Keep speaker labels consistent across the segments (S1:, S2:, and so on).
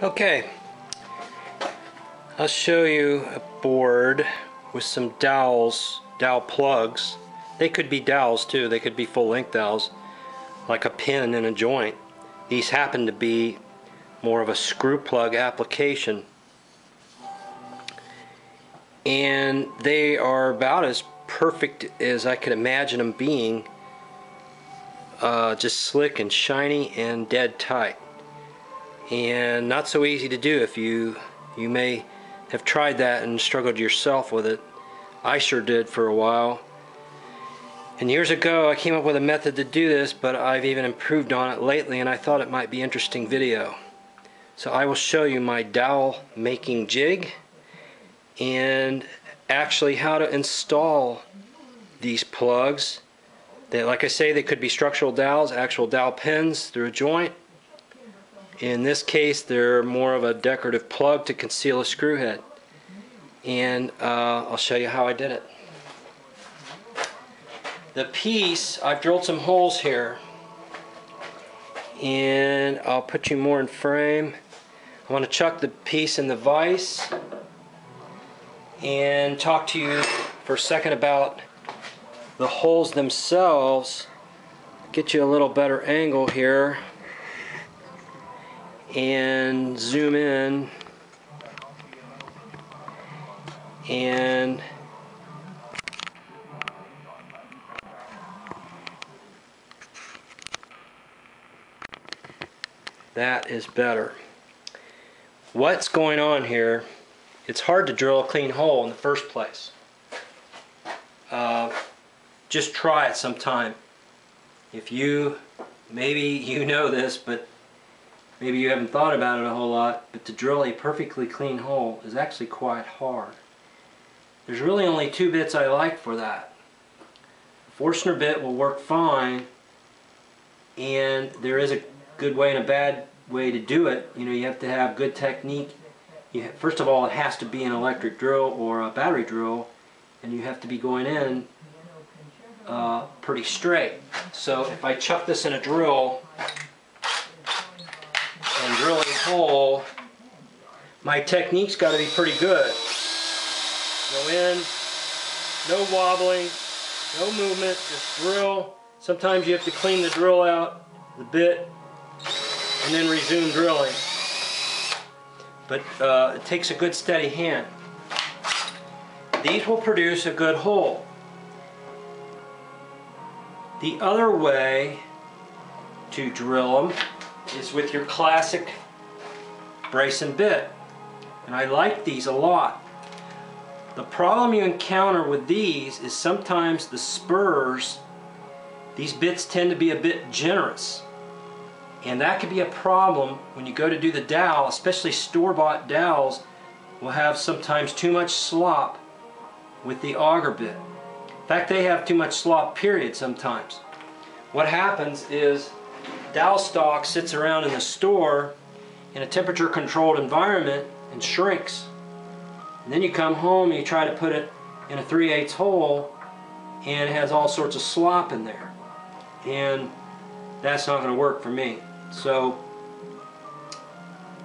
S1: Okay, I'll show you a board with some dowels, dowel plugs. They could be dowels too, they could be full length dowels, like a pin in a joint. These happen to be more of a screw plug application. And they are about as perfect as I could imagine them being. Just slick and shiny and dead tight. And not so easy to do. If you may have tried that and struggled yourself with it. I sure did for a while. And years ago I came up with a method to do this, but I've even improved on it lately, and I thought it might be an interesting video. So I will show you my dowel making jig and actually how to install these plugs. They, like I say, they could be structural dowels, actual dowel pins through a joint. In this case, they're more of a decorative plug to conceal a screw head. And I'll show you how I did it. The piece, I've drilled some holes here, and I'll put you more in frame. I want to chuck the piece in the vise and talk to you for a second about the holes themselves. Get you a little better angle here and zoom in, and that is better. What's going on here? It's hard to drill a clean hole in the first place. Just try it sometime. If you, maybe you know this, but maybe you haven't thought about it a whole lot, but to drill a perfectly clean hole is actually quite hard. There's really only two bits I like for that. The Forstner bit will work fine, and there is a good way and a bad way to do it. You know, you have to have good technique. First of all, it has to be an electric drill or a battery drill, and you have to be going in pretty straight. So if I chuck this in a drill and drill a hole, my technique's got to be pretty good. Go in, no wobbling, no movement, just drill. Sometimes you have to clean the drill out, the bit, and then resume drilling. But it takes a good steady hand. These will produce a good hole. The other way to drill them is with your classic brace and bit. And I like these a lot. The problem you encounter with these is sometimes the spurs, these bits tend to be a bit generous. And that could be a problem when you go to do the dowel, especially store-bought dowels will have sometimes too much slop with the auger bit. In fact, they have too much slop, period, sometimes. What happens is dowel stock sits around in the store in a temperature-controlled environment and shrinks. And then you come home and you try to put it in a 3/8 hole, and it has all sorts of slop in there. And that's not going to work for me. So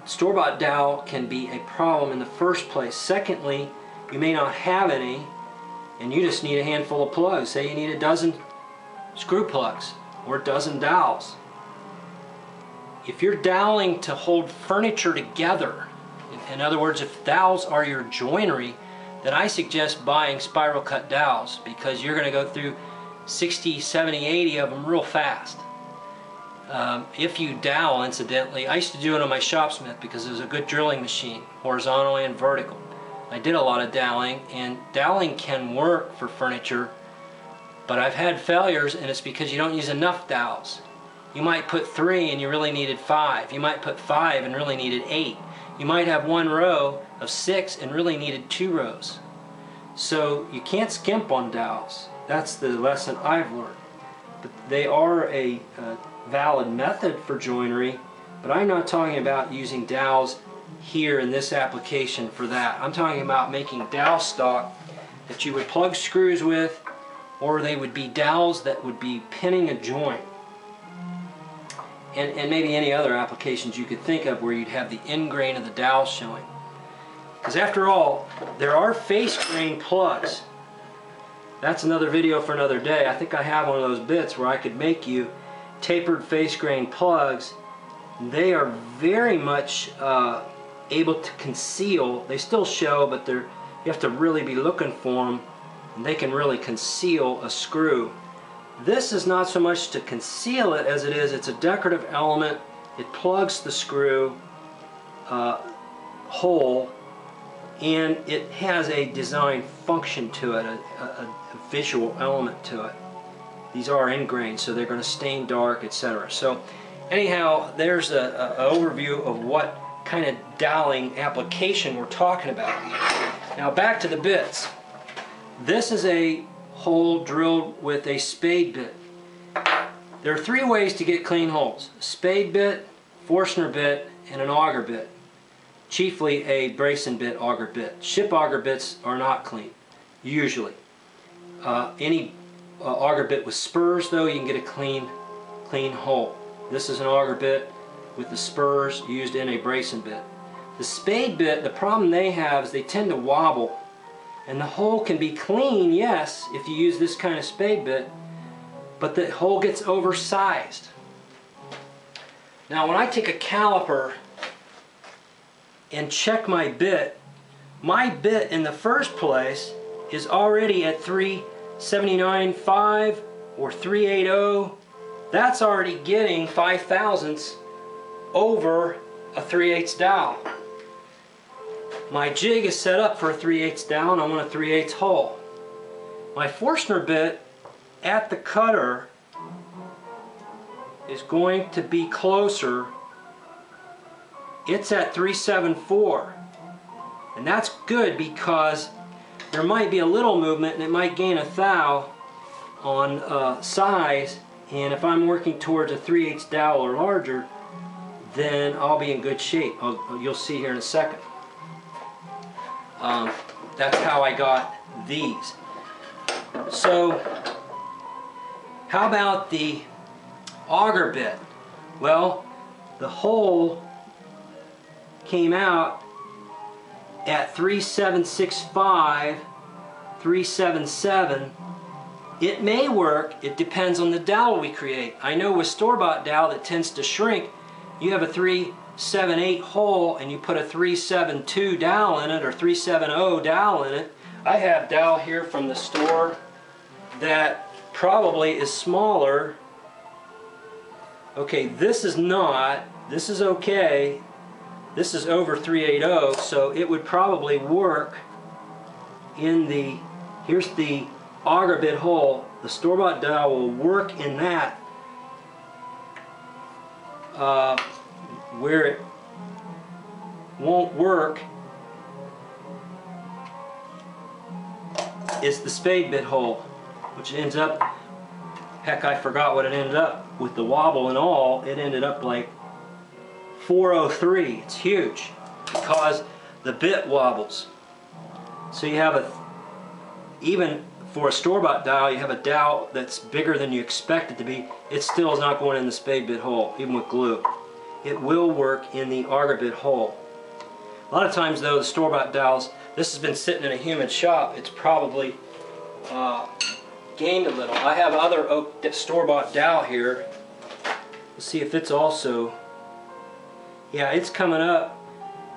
S1: store-bought dowel can be a problem in the first place. Secondly, you may not have any, and you just need a handful of plugs. Say you need a dozen screw plugs or a dozen dowels. If you're doweling to hold furniture together, in other words, if dowels are your joinery, then I suggest buying spiral cut dowels, because you're going to go through 60, 70, 80 of them real fast. If you dowel, incidentally, I used to do it on my Shopsmith because it was a good drilling machine, horizontally and vertical. I did a lot of doweling, and doweling can work for furniture, but I've had failures, and it's because you don't use enough dowels. You might put 3 and you really needed 5. You might put 5 and really needed 8. You might have one row of 6 and really needed 2 rows. So you can't skimp on dowels. That's the lesson I've learned. But they are a valid method for joinery, but I'm not talking about using dowels here in this application for that. I'm talking about making dowel stock that you would plug screws with, or they would be dowels that would be pinning a joint. and maybe any other applications you could think of where you'd have the end grain of the dowel showing. Because after all, there are face grain plugs. That's another video for another day. I think I have one of those bits where I could make you tapered face grain plugs. They are very much able to conceal. They still show, but you have to really be looking for them, and they can really conceal a screw. This is not so much to conceal it as it's a decorative element. It plugs the screw hole, and it has a design function to it, a visual element to it. These are ingrained, so they're going to stain dark, etc. So anyhow, there's an overview of what kind of doweling application we're talking about. Now back to the bits. This is a hole drilled with a spade bit. There are three ways to get clean holes: a spade bit, Forstner bit, and an auger bit. Chiefly a Brason bit, auger bit. Ship auger bits are not clean, usually. Any auger bit with spurs, though, you can get a clean hole. This is an auger bit with the spurs used in a Brason bit. The spade bit, the problem they have is they tend to wobble, and the hole can be clean, yes, if you use this kind of spade bit, but the hole gets oversized. Now when I take a caliper and check my bit in the first place is already at 379.5 or 380. That's already getting 5 thousandths over a 3/8 dowel. My jig is set up for a 3/8 dowel, and I want a 3/8 hole. My Forstner bit at the cutter is going to be closer. It's at 374, and that's good because there might be a little movement and it might gain a thou on size, and if I'm working towards a 3/8 dowel or larger, then I'll be in good shape. You'll see here in a second. That's how I got these. So how about the auger bit? Well, the hole came out at 3765, 377. It may work. It depends on the dowel we create. I know with store-bought dowel that tends to shrink, you have a 378 hole and you put a 372 dowel in it or 370 dowel in it. I have dowel here from the store that probably is smaller. Okay, this is not. This is okay. This is over 380, so it would probably work in the, here's the auger bit hole. The store-bought dowel will work in that. Where it won't work is the spade bit hole, which ends up, heck, I forgot what it ended up with the wobble and all. It ended up like 403. It's huge because the bit wobbles. So you have even for a store-bought dowel, you have a dowel that's bigger than you expect it to be. It still is not going in the spade bit hole, even with glue. It will work in the auger bit hole. A lot of times though, the store-bought dowels, this has been sitting in a humid shop, it's probably gained a little. I have other oak store-bought dowel here. Let's see if it's also, yeah, it's coming up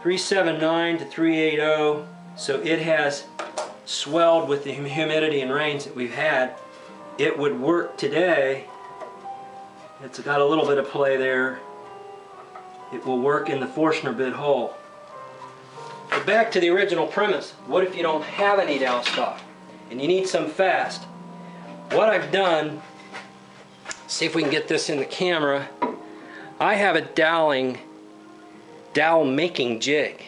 S1: 379 to 380, so it has swelled with the humidity and rains that we've had. It would work today. It's got a little bit of play there. It will work in the Forstner bit hole. But back to the original premise. What if you don't have any dowel stock and you need some fast? What I've done, see if we can get this in the camera. I have a dowel making jig.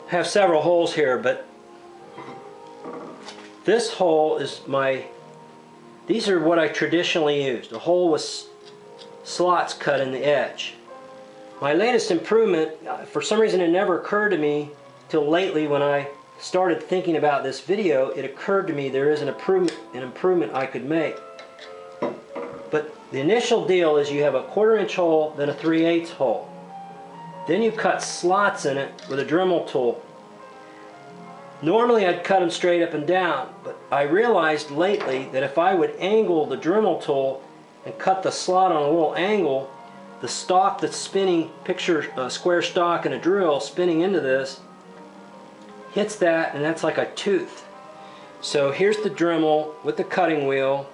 S1: I have several holes here, but this hole is these are what I traditionally used. A hole with slots cut in the edge. My latest improvement, for some reason it never occurred to me till lately when I started thinking about this video, it occurred to me there is an improvement I could make. But The initial deal is you have a 1/4 inch hole, then a 3/8 hole. Then you cut slots in it with a Dremel tool. Normally I'd cut them straight up and down, but I realized lately that if I would angle the Dremel tool and cut the slot on a little angle, the stock that's spinning, picture a square stock and a drill spinning into this, hits that, and that's like a tooth. So here's the Dremel with the cutting wheel.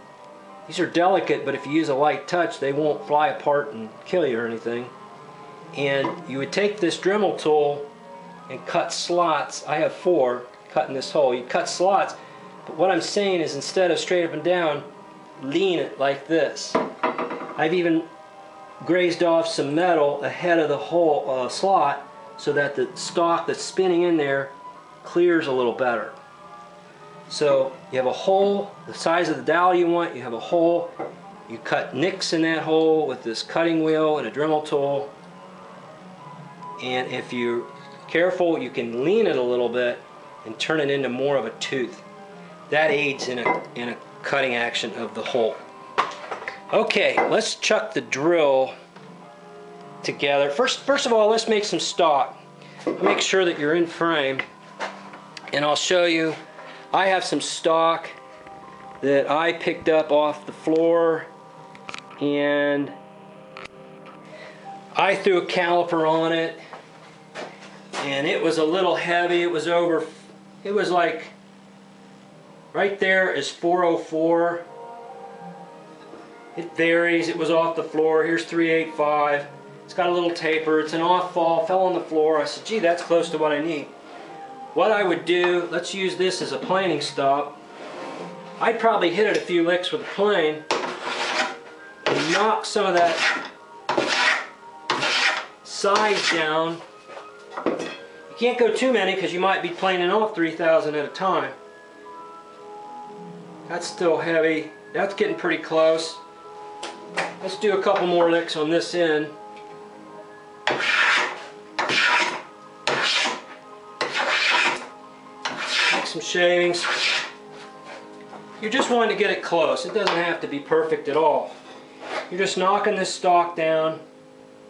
S1: These are delicate, but if you use a light touch, they won't fly apart and kill you or anything. And you would take this Dremel tool and cut slots. I have 4 cutting this hole. You cut slots, but what I'm saying is instead of straight up and down, lean it like this. I've even grazed off some metal ahead of the hole slot so that the stock that's spinning in there clears a little better. So you have a hole, the size of the dowel you want, you have a hole, you cut nicks in that hole with this cutting wheel and a Dremel tool, and if you're careful you can lean it a little bit and turn it into more of a tooth. That aids in a cutting action of the hole. Okay, let's chuck the drill together. First of all, let's make some stock. Make sure that you're in frame, and I'll show you. I have some stock that I picked up off the floor, and I threw a caliper on it, and it was a little heavy. It was like right there is 404. It varies. It was off the floor. Here's 385. It's got a little taper. It's an off fall. Fell on the floor. I said, gee, that's close to what I need. What I would do, let's use this as a planing stop. I'd probably hit it a few licks with a plane and knock some of that size down. You can't go too many because you might be planing off 3,000 at a time. That's still heavy. That's getting pretty close. Let's do a couple more licks on this end. Some shavings. You're just wanting to get it close. It doesn't have to be perfect at all. You're just knocking this stock down.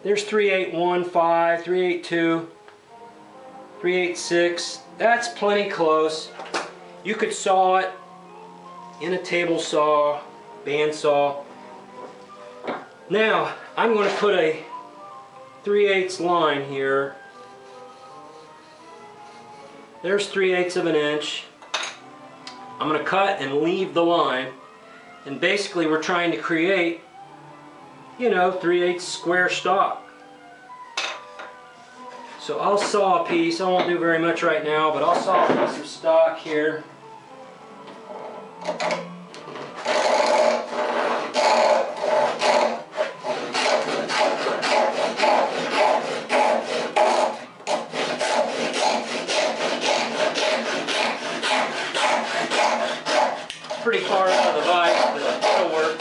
S1: There's 3/815, 3/8 3/8 That's plenty close. You could saw it in a table saw, band saw. Now I'm going to put a 3/8 line here. There's 3/8 of an inch. I'm going to cut and leave the line, and basically we're trying to create, you know, 3/8 square stock. So I'll saw a piece. I won't do very much right now, but I'll saw a piece of stock here. Pretty far out of the vise, but it'll work.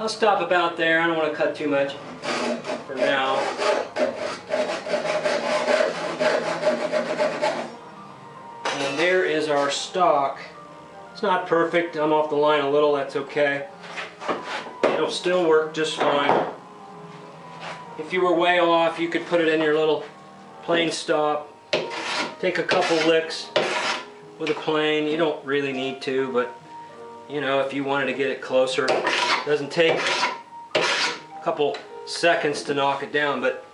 S1: I'll stop about there. I don't want to cut too much for now. And there is our stock. It's not perfect. I'm off the line a little. That's okay. It'll still work just fine. If you were way off, you could put it in your little plane stop. Take a couple licks with a plane. You don't really need to, but you know, if you wanted to get it closer, it doesn't take a couple seconds to knock it down. But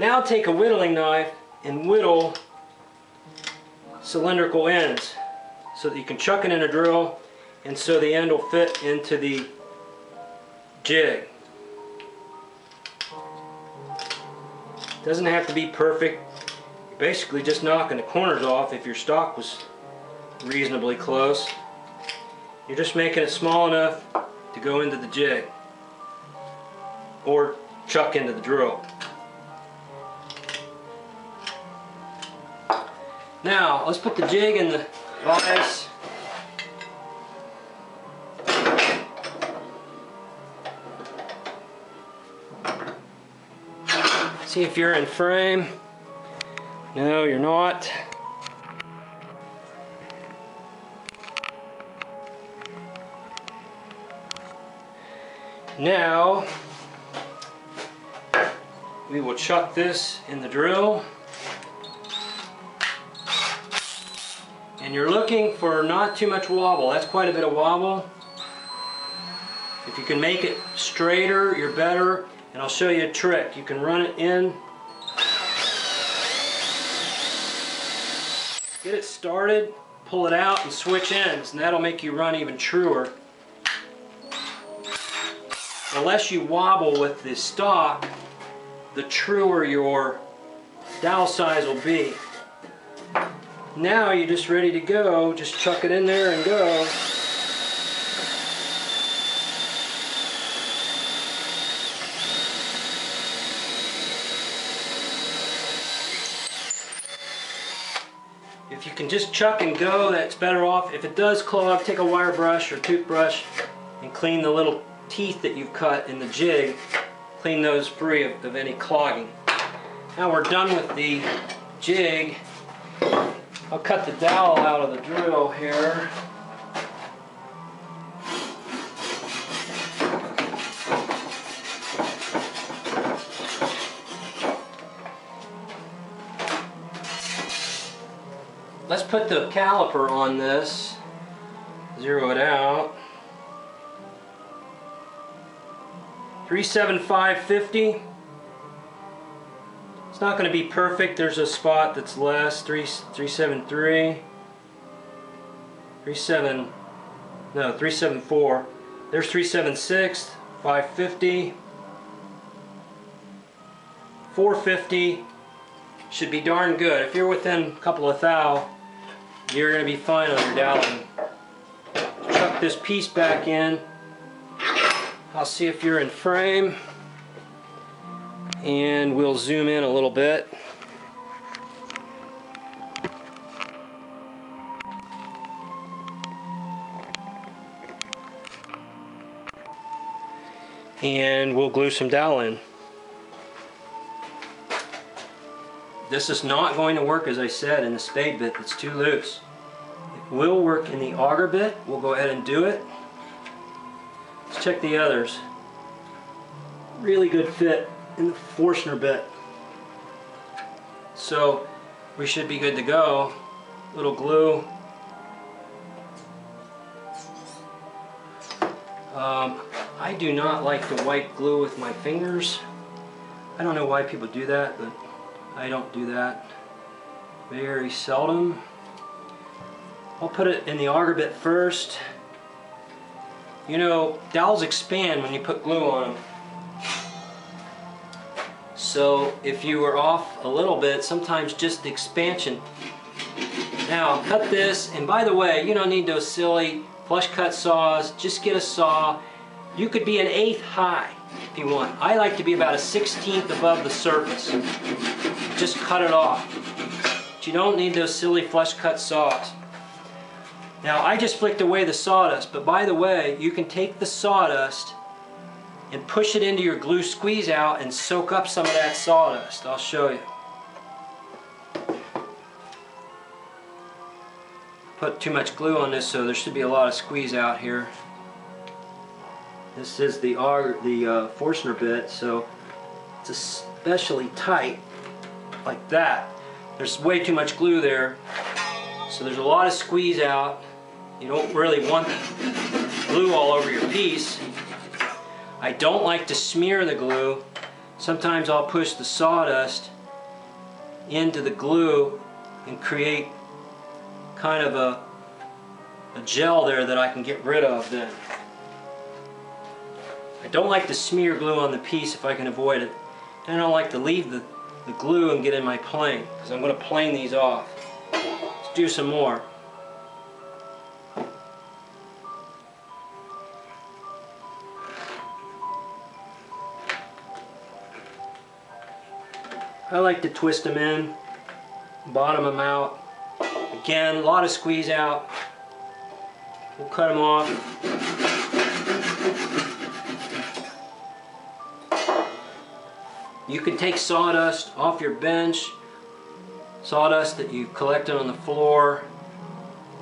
S1: now take a whittling knife and whittle cylindrical ends so that you can chuck it in a drill, and so the end will fit into the jig. Doesn't have to be perfect. Basically just knocking the corners off if your stock was reasonably close. You're just making it small enough to go into the jig or chuck into the drill. Now let's put the jig in the vise. See if you're in frame. No, you're not. Now we will chuck this in the drill. And you're looking for not too much wobble. That's quite a bit of wobble. If you can make it straighter, you're better. And I'll show you a trick. You can run it in. Get it started, pull it out, and switch ends. And that'll make you run even truer. The less you wobble with the stock, the truer your dowel size will be. Now you're just ready to go. Just chuck it in there and go. If you can just chuck and go, that's better off. If it does clog, take a wire brush or toothbrush and clean the little teeth that you've cut in the jig. Clean those free of any clogging. Now we're done with the jig. I'll cut the dowel out of the drill here. Let's put the caliper on this, zero it out. 375/50. It's not going to be perfect. There's a spot that's less. 373. 374. There's 376. 550. 450. Should be darn good. If you're within a couple of thou, you're going to be fine on your doweling. Chuck this piece back in. I'll see if you're in frame, and we'll zoom in a little bit. And we'll glue some dowel in. This is not going to work, as I said, in the spade bit. It's too loose. It will work in the auger bit. We'll go ahead and do it. Let's check the others. Really good fit in the Forstner bit. So we should be good to go. Little glue. I do not like to wipe glue with my fingers. I don't know why people do that, but I don't do that very seldom. I'll put it in the auger bit first. You know, dowels expand when you put glue on them. So if you were off a little bit, sometimes just the expansion. Now I'll cut this, and by the way, you don't need those silly flush cut saws. Just get a saw. You could be 1/8 high if you want. I like to be about 1/16 above the surface. Just cut it off. But you don't need those silly flush cut saws. Now I just flicked away the sawdust, but by the way, you can take the sawdust and push it into your glue squeeze out and soak up some of that sawdust. I'll show you. Put too much glue on this, so there should be a lot of squeeze out here. This is the Forstner bit, so it's especially tight, like that. There's way too much glue there, so there's a lot of squeeze out. You don't really want glue all over your piece. I don't like to smear the glue. Sometimes I'll push the sawdust into the glue and create kind of a gel there that I can get rid of then. I don't like to smear glue on the piece if I can avoid it. And I don't like to leave the glue and get in my plane, because I'm going to plane these off. Let's do some more. I like to twist them in, bottom them out. Again, a lot of squeeze out. We'll cut them off. You can take sawdust off your bench, sawdust that you collected on the floor,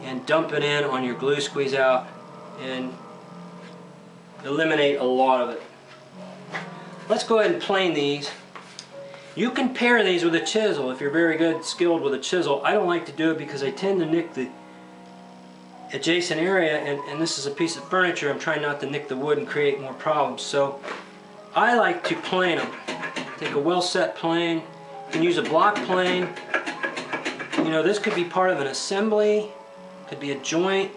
S1: and dump it in on your glue squeeze out, and eliminate a lot of it. Let's go ahead and plane these. You can pair these with a chisel if you're very good, skilled with a chisel. I don't like to do it because I tend to nick the adjacent area, and this is a piece of furniture. I'm trying not to nick the wood and create more problems. So I like to plane them. Take a well set plane. You can use a block plane. You know, this could be part of an assembly, could be a joint.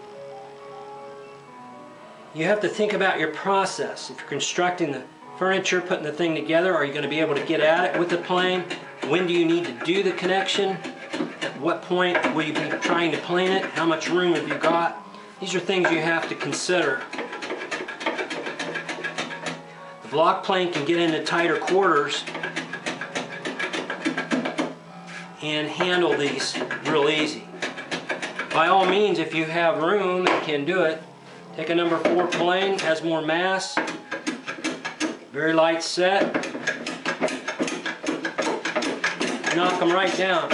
S1: You have to think about your process. If you're constructing the furniture, putting the thing together, are you going to be able to get at it with the plane? When do you need to do the connection? At what point will you be trying to plane it? How much room have you got? These are things you have to consider. The block plane can get into tighter quarters and handle these real easy. By all means, if you have room and can do it, take a number 4 plane, has more mass, very light set, knock them right down.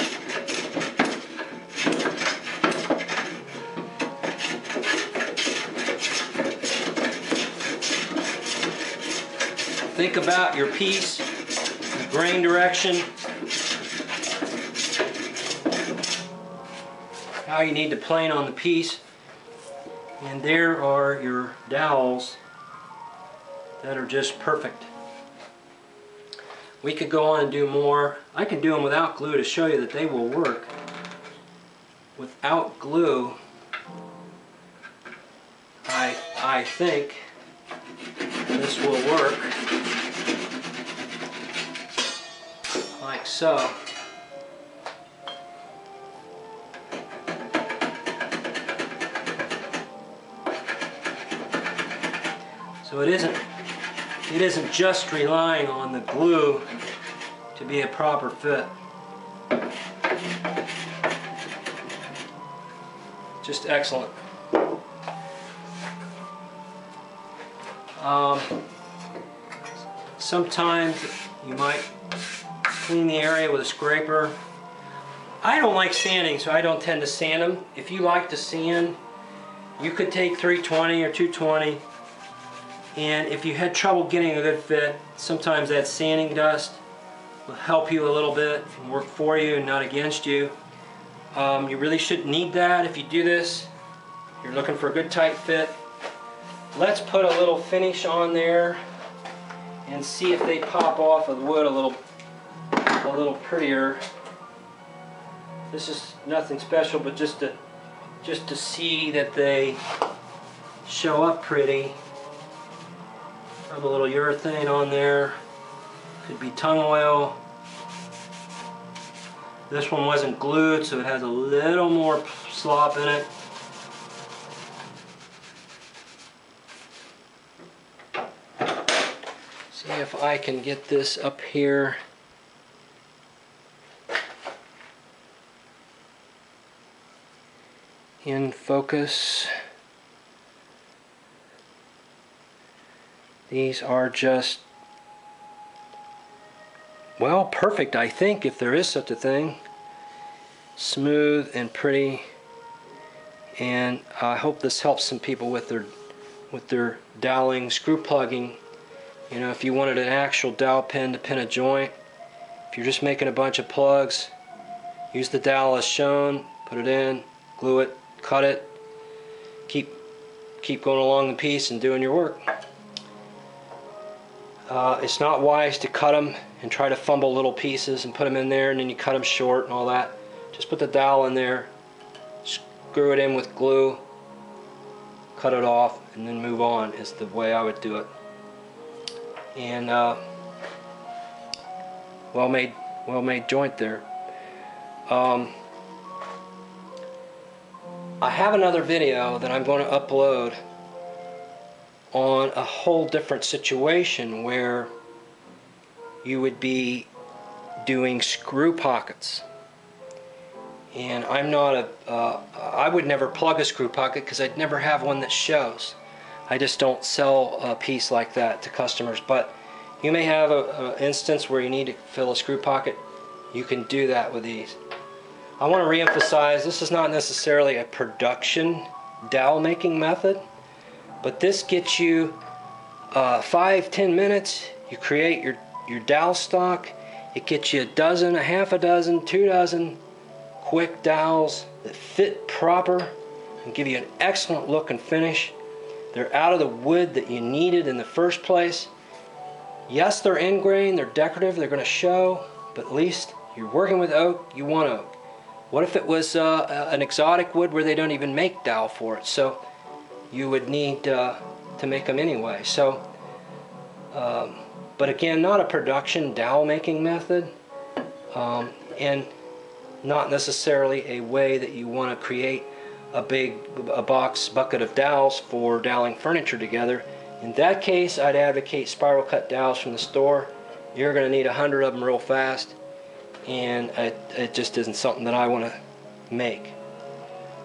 S1: Think about your piece, the grain direction, how you need to plane on the piece, and there are your dowels that are just perfect. We could go on and do more. I can do them without glue to show you that they will work. Without glue, I think this will work like so. So it isn't just relying on the glue to be a proper fit. Just excellent. Sometimes you might clean the area with a scraper. I don't like sanding, so I don't tend to sand them. If you like to sand, you could take 320 or 220. And if you had trouble getting a good fit, sometimes that sanding dust will help you a little bit and work for you and not against you. You really shouldn't need that if you do this. You're looking for a good tight fit. Let's put a little finish on there and see if they pop off of the wood a little prettier. This is nothing special, but just to see that they show up pretty. Rub a little urethane on there. Could be tung oil. This one wasn't glued, so it has a little more slop in it. See if I can get this up here. In focus. These are just, well, perfect, I think, if there is such a thing. Smooth and pretty, and I hope this helps some people with their doweling, screw plugging. You know, if you wanted an actual dowel pin to pin a joint, if you're just making a bunch of plugs, use the dowel as shown, put it in, glue it, cut it, keep going along the piece and doing your work. It's not wise to cut them and try to fumble little pieces and put them in there and then you cut them short and all that. Just put the dowel in there, screw it in with glue, cut it off, and then move on is the way I would do it. And well made joint there. I have another video that I'm going to upload on a whole different situation where you would be doing screw pockets. And I'm not I would never plug a screw pocket because I'd never have one that shows. I just don't sell a piece like that to customers. But you may have an instance where you need to fill a screw pocket. You can do that with these. I want to re-emphasize, this is not necessarily a production dowel making method, but this gets you 5-10 minutes, you create your dowel stock. It gets you a dozen, a half a dozen, 2 dozen quick dowels that fit proper and give you an excellent look and finish. They're out of the wood that you needed in the first place. Yes, they're end grain, they're decorative, they're going to show, but at least you're working with oak, you want oak. What if it was an exotic wood where they don't even make dowel for it? So you would need to make them anyway. So, but again, not a production dowel making method, and not necessarily a way that you want to create a bucket of dowels for doweling furniture together. In that case, I'd advocate spiral cut dowels from the store. You're going to need 100 of them real fast, and it just isn't something that I want to make.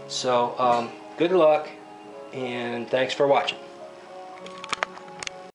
S1: So good luck, and thanks for watching.